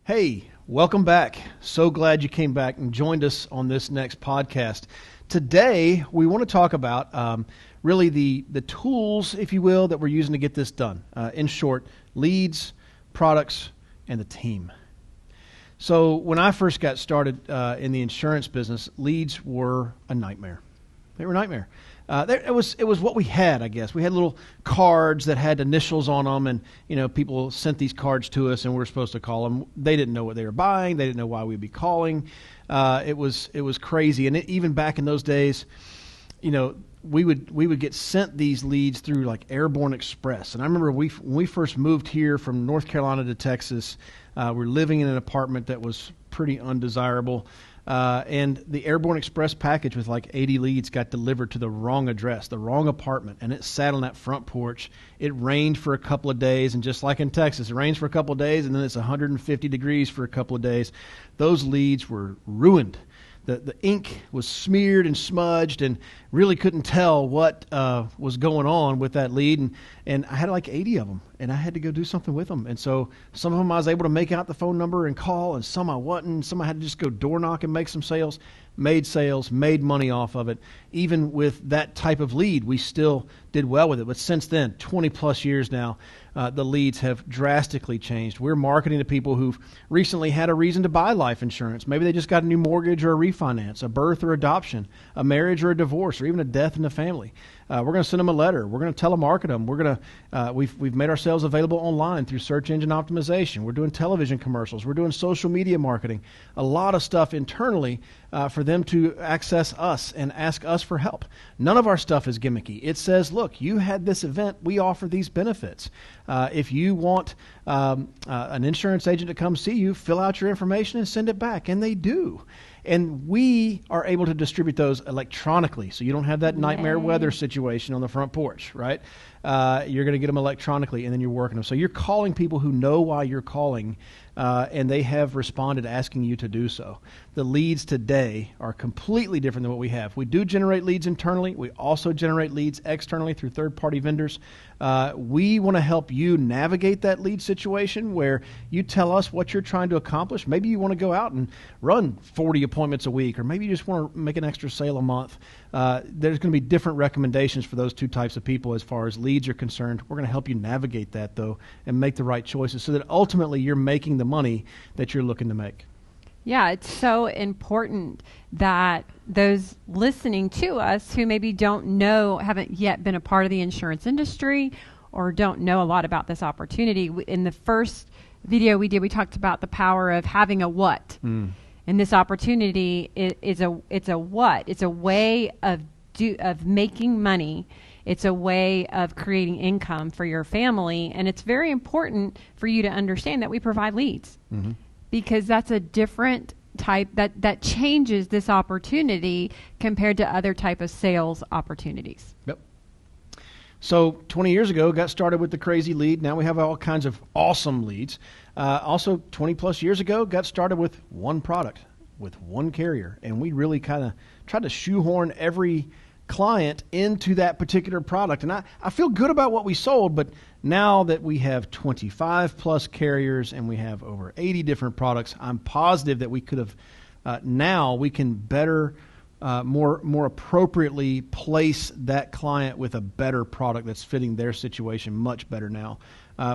Hey, welcome back. So glad you came back and joined us on this next podcast. Today, we want to talk about really the tools, if you will, that we're using to get this done. In short, leads, products, and the team. So when I first got started in the insurance business, leads were a nightmare. They were a nightmare. It was what we had, I guess. We had little cards that had initials on them, and people sent these cards to us, and we were supposed to call them. They didn't know what they were buying. They didn't know why we'd be calling. It was crazy, and even back in those days, we would get sent these leads through like Airborne Express. And I remember when we first moved here from North Carolina to Texas, we were living in an apartment that was pretty undesirable. And the Airborne Express package with like 80 leads got delivered to the wrong address, the wrong apartment, and it sat on that front porch. It rained for a couple of days, and just like in Texas, it rains for a couple of days, and then it's 150 degrees for a couple of days. Those leads were ruined. The ink was smeared and smudged, and really couldn't tell what was going on with that lead. And I had like 80 of them, and I had to go do something with them. And so some of them I was able to make out the phone number and call, and some I wasn't. Some I had to just go door knock and make some sales. Made sales, made money off of it. Even with that type of lead, we still did well with it. But since then, 20 plus years now, the leads have drastically changed. We're marketing to people who've recently had a reason to buy life insurance. Maybe they just got a new mortgage or a refinance, a birth or adoption, a marriage or a divorce, or even a death in the family. We're going to send them a letter. We're going to telemarket them. We're going to we've made ourselves available online through search engine optimization. We're doing television commercials. We're doing social media marketing. A lot of stuff internally for them to access us and ask us for help. None of our stuff is gimmicky. It says, look, you had this event. We offer these benefits. If you want an insurance agent to come see you, fill out your information and send it back. And they do. And we are able to distribute those electronically, so you don't have that nightmare weather situation on the front porch, right? You're going to get them electronically, and then you're working them. So you're calling people who know why you're calling, and they have responded asking you to do so. The leads today are completely different than what we have. We do generate leads internally. We also generate leads externally through third-party vendors. We want to help you navigate that lead situation where you tell us what you're trying to accomplish. Maybe you want to go out and run 40 appointments a week, or maybe you just want to make an extra sale a month. There's going to be different recommendations for those two types of people as far as leads are concerned. We're going to help you navigate that, though, and make the right choices so that ultimately you're making the money that you're looking to make. Yeah, it's so important that those listening to us who maybe haven't yet been a part of the insurance industry or don't know a lot about this opportunity. In the first video we did, we talked about the power of having a what. And this opportunity it's a what. It's a way of making money. It's a way of creating income for your family. And it's very important for you to understand that we provide leads. Mm-hmm. Because that's a different type, that changes this opportunity compared to other type of sales opportunities. Yep. So 20 years ago, got started with the crazy lead. Now we have all kinds of awesome leads. Also, 20 plus years ago, got started with one product, with one carrier. And we really kind of tried to shoehorn every client into that particular product. And I feel good about what we sold, but now that we have 25 plus carriers and we have over 80 different products, I'm positive that we could have, now we can better, more appropriately place that client with a better product that's fitting their situation much better now.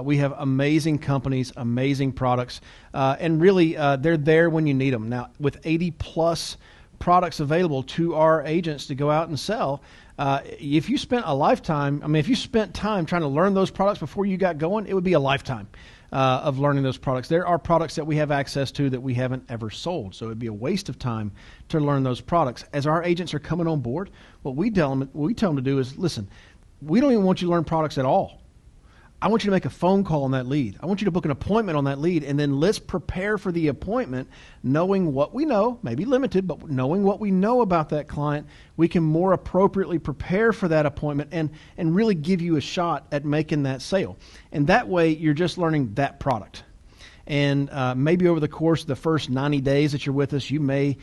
We have amazing companies, amazing products, and really they're there when you need them. Now, with 80 plus products available to our agents to go out and sell, if you spent if you spent time trying to learn those products before you got going, it would be a lifetime of learning those products. There are products that we have access to that we haven't ever sold, so it would be a waste of time to learn those products. As our agents are coming on board, what we tell them to do is, listen, we don't even want you to learn products at all. I want you to make a phone call on that lead. I want you to book an appointment on that lead, and then let's prepare for the appointment knowing what we know, maybe limited, but knowing what we know about that client. We can more appropriately prepare for that appointment and really give you a shot at making that sale. And that way, you're just learning that product. And maybe over the course of the first 90 days that you're with us, you may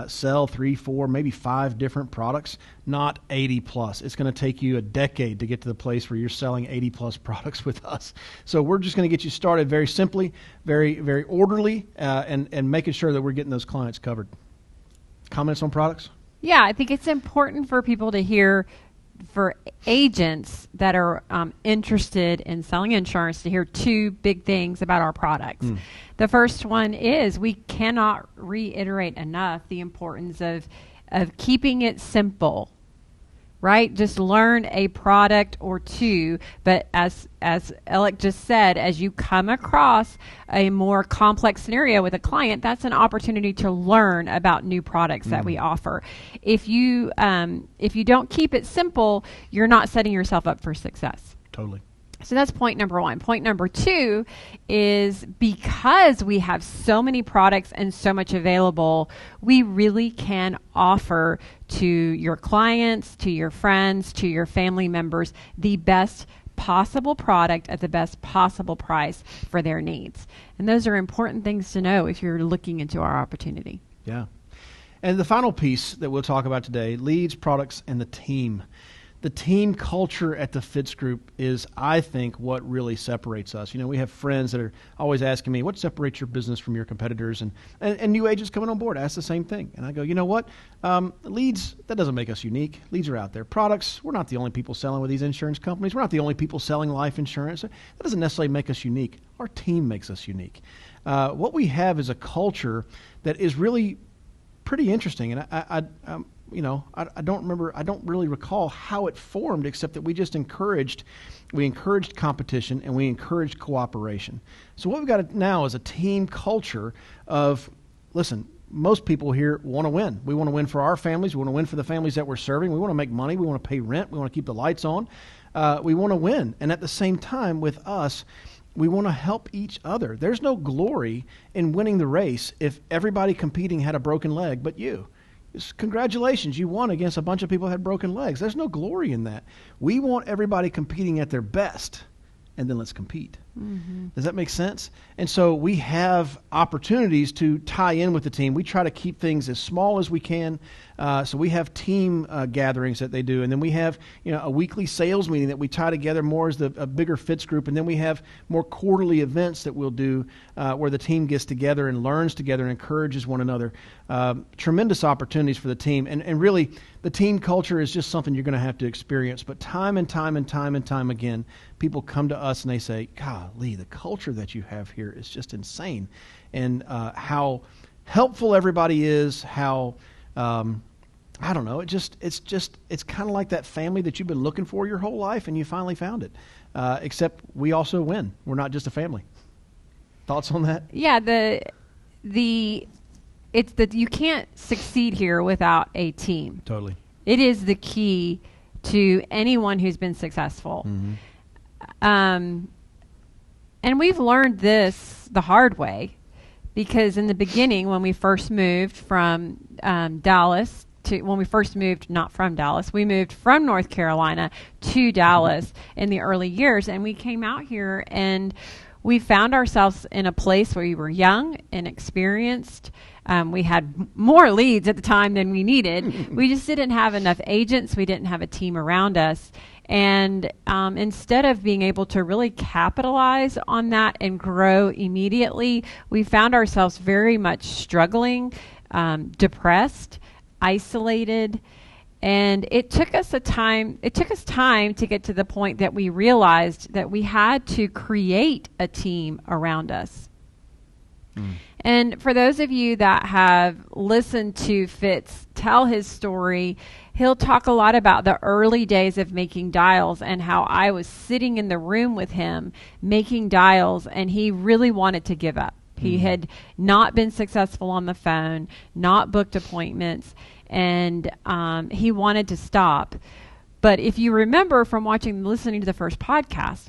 sell 3, 4, maybe 5 different products, not 80 plus. It's going to take you a decade to get to the place where you're selling 80 plus products with us. So we're just going to get you started very simply, very, very orderly, and making sure that we're getting those clients covered. Comments on products? Yeah, I think it's important for people to hear, for agents that are interested in selling insurance, to hear 2 big things about our products. The first one is we cannot reiterate enough the importance of keeping it simple, right? Just learn a product or 2. But as Alec just said, as you come across a more complex scenario with a client, that's an opportunity to learn about new products that we offer. If you don't keep it simple, you're not setting yourself up for success. Totally. So that's point number 1. Point number 2 is, because we have so many products and so much available, we really can offer to your clients, to your friends, to your family members, the best possible product at the best possible price for their needs. And those are important things to know if you're looking into our opportunity. Yeah. And the final piece that we'll talk about today, leads, products, and the team. The team culture at the Fitz Group is, I think, what really separates us. You know, we have friends that are always asking me, what separates your business from your competitors? And new agents coming on board ask the same thing. And I go, you know what? Leads, that doesn't make us unique. Leads are out there. Products, we're not the only people selling with these insurance companies. We're not the only people selling life insurance. That doesn't necessarily make us unique. Our team makes us unique. What we have is a culture that is really pretty interesting. And I don't really recall how it formed, except that we just encouraged competition and we encouraged cooperation. So what we've got now is a team culture of, listen, most people here want to win. We want to win for our families. We want to win for the families that we're serving. We want to make money. We want to pay rent. We want to keep the lights on. We want to win. And at the same time, with us, we want to help each other. There's no glory in winning the race if everybody competing had a broken leg but you. Congratulations, you won against a bunch of people that had broken legs. There's no glory in that. We want everybody competing at their best, and then let's compete. Mm-hmm. Does that make sense? And so we have opportunities to tie in with the team. We try to keep things as small as we can. So we have team gatherings that they do, and then we have a weekly sales meeting that we tie together more as a bigger Fitz Group, and then we have more quarterly events that we'll do where the team gets together and learns together and encourages one another. Tremendous opportunities for the team, and really the team culture is just something you're going to have to experience. But time and time and time and time again, people come to us and they say, golly, the culture that you have here is just insane, and how helpful everybody is, how I don't know. It's kind of like that family that you've been looking for your whole life, and you finally found it. Except we also win. We're not just a family. Thoughts on that? Yeah, you can't succeed here without a team. Totally. It is the key to anyone who's been successful. Mm-hmm. And we've learned this the hard way, because in the beginning, when we first moved from Dallas, when we first moved, not from Dallas, we moved from North Carolina to Dallas in the early years, and we came out here and we found ourselves in a place where we were young and experienced. We had more leads at the time than we needed. We just didn't have enough agents. We didn't have a team around us. And instead of being able to really capitalize on that and grow immediately, we found ourselves very much struggling, depressed, isolated, and it took us time to get to the point that we realized that we had to create a team around us. And for those of you that have listened to Fitz tell his story, he'll talk a lot about the early days of making dials and how I was sitting in the room with him making dials, and he really wanted to give up. He had not been successful on the phone, not booked appointments, and he wanted to stop. But if you remember from listening to the first podcast,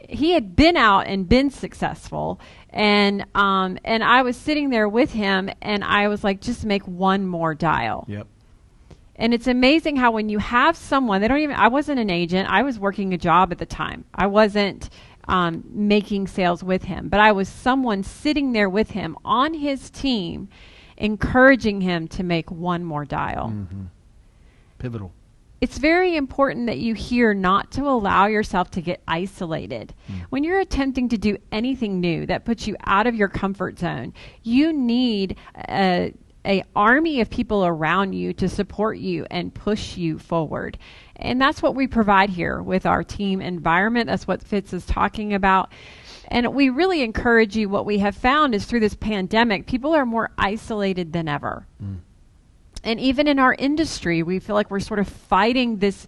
he had been out and been successful, and I was sitting there with him, and I was like, just make one more dial. Yep. And it's amazing how when you have someone, I wasn't an agent. I was working a job at the time. I wasn't making sales with him, but I was someone sitting there with him on his team, encouraging him to make one more dial. Mm-hmm. Pivotal. It's very important that you hear not to allow yourself to get isolated. When you're attempting to do anything new that puts you out of your comfort zone, you need a army of people around you to support you and push you forward. And that's what we provide here with our team environment. That's what Fitz is talking about. And we really encourage you. What we have found is through this pandemic, people are more isolated than ever. And even in our industry, we feel like we're sort of fighting this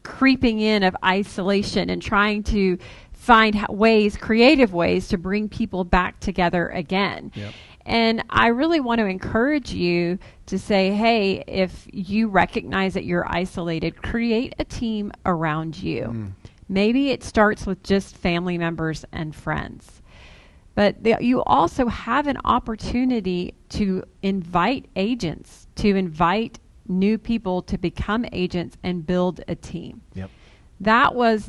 creeping in of isolation and trying to find creative ways to bring people back together again. Yep. And I really want to encourage you to say, hey, if you recognize that you're isolated, create a team around you. Maybe it starts with just family members and friends. But you also have an opportunity to invite agents, to invite new people to become agents and build a team. Yep. That was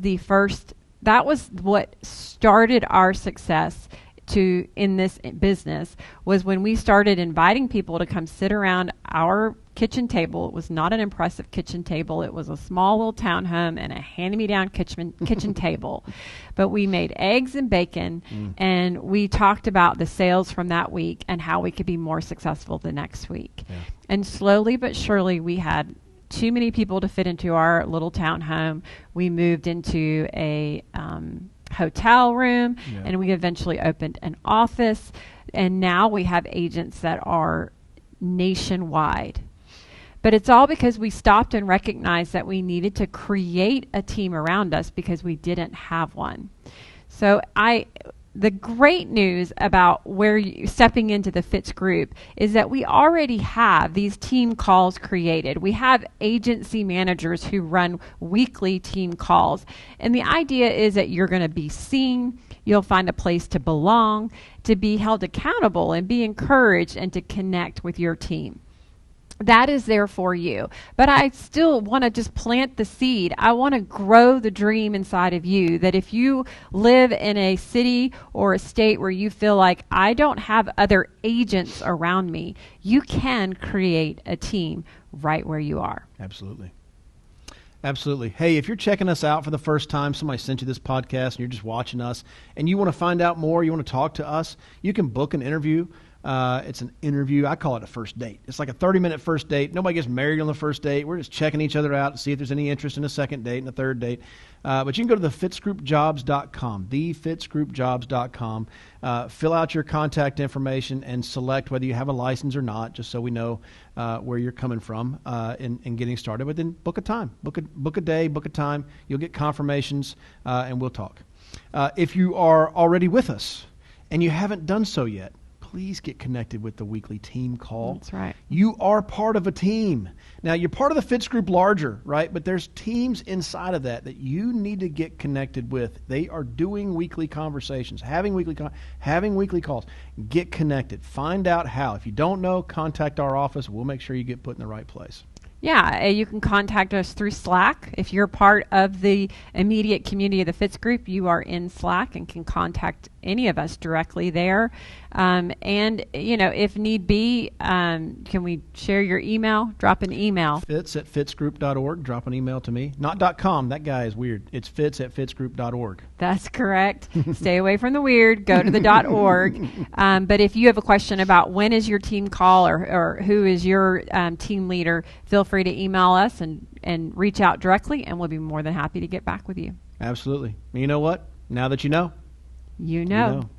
what started our success in this business, was when we started inviting people to come sit around our kitchen table. It was not an impressive kitchen table. It was a small little townhome and a hand-me-down kitchen table. But we made eggs and bacon, and we talked about the sales from that week and how we could be more successful the next week. Yeah. And slowly but surely, we had too many people to fit into our little townhome. We moved into a hotel room, and we eventually opened an office, and now we have agents that are nationwide. But it's all because we stopped and recognized that we needed to create a team around us because we didn't have one. So the great news about stepping into the Fitz Group is that we already have these team calls created. We have agency managers who run weekly team calls. And the idea is that you're going to be seen, you'll find a place to belong, to be held accountable and be encouraged and to connect with your team. That is there for you. But I still want to just plant the seed. I want to grow the dream inside of you that if you live in a city or a state where you feel like I don't have other agents around me, you can create a team right where you are. Absolutely. Absolutely. Hey, if you're checking us out for the first time, somebody sent you this podcast and you're just watching us and you want to find out more, you want to talk to us, you can book an interview. It's an interview. I call it a first date. It's like a 30-minute first date. Nobody gets married on the first date. We're just checking each other out to see if there's any interest in a second date and a third date. But you can go to thefitzgroupjobs.com, thefitzgroupjobs.com, fill out your contact information and select whether you have a license or not, just so we know where you're coming from in getting started. But then book a time. Book a day, book a time. You'll get confirmations, and we'll talk. If you are already with us and you haven't done so yet, please get connected with the weekly team call. That's right. You are part of a team. Now, you're part of the Fitz Group larger, right? But there's teams inside of that you need to get connected with. They are doing weekly conversations, having weekly calls. Get connected. Find out how. If you don't know, contact our office. We'll make sure you get put in the right place. Yeah, you can contact us through Slack. If you're part of the immediate community of the Fitz Group, you are in Slack and can contact any of us directly there. And, if need be, can we share your email? Drop an email. Fitz@fitzgroup.org. Drop an email to me. Not .com. That guy is weird. It's Fitz@fitzgroup.org. That's correct. Stay away from the weird. Go to the .org. But if you have a question about when is your team call or who is your team leader, feel free to email us and reach out directly, and we'll be more than happy to get back with you. Absolutely. You know what? Now that you know. You know.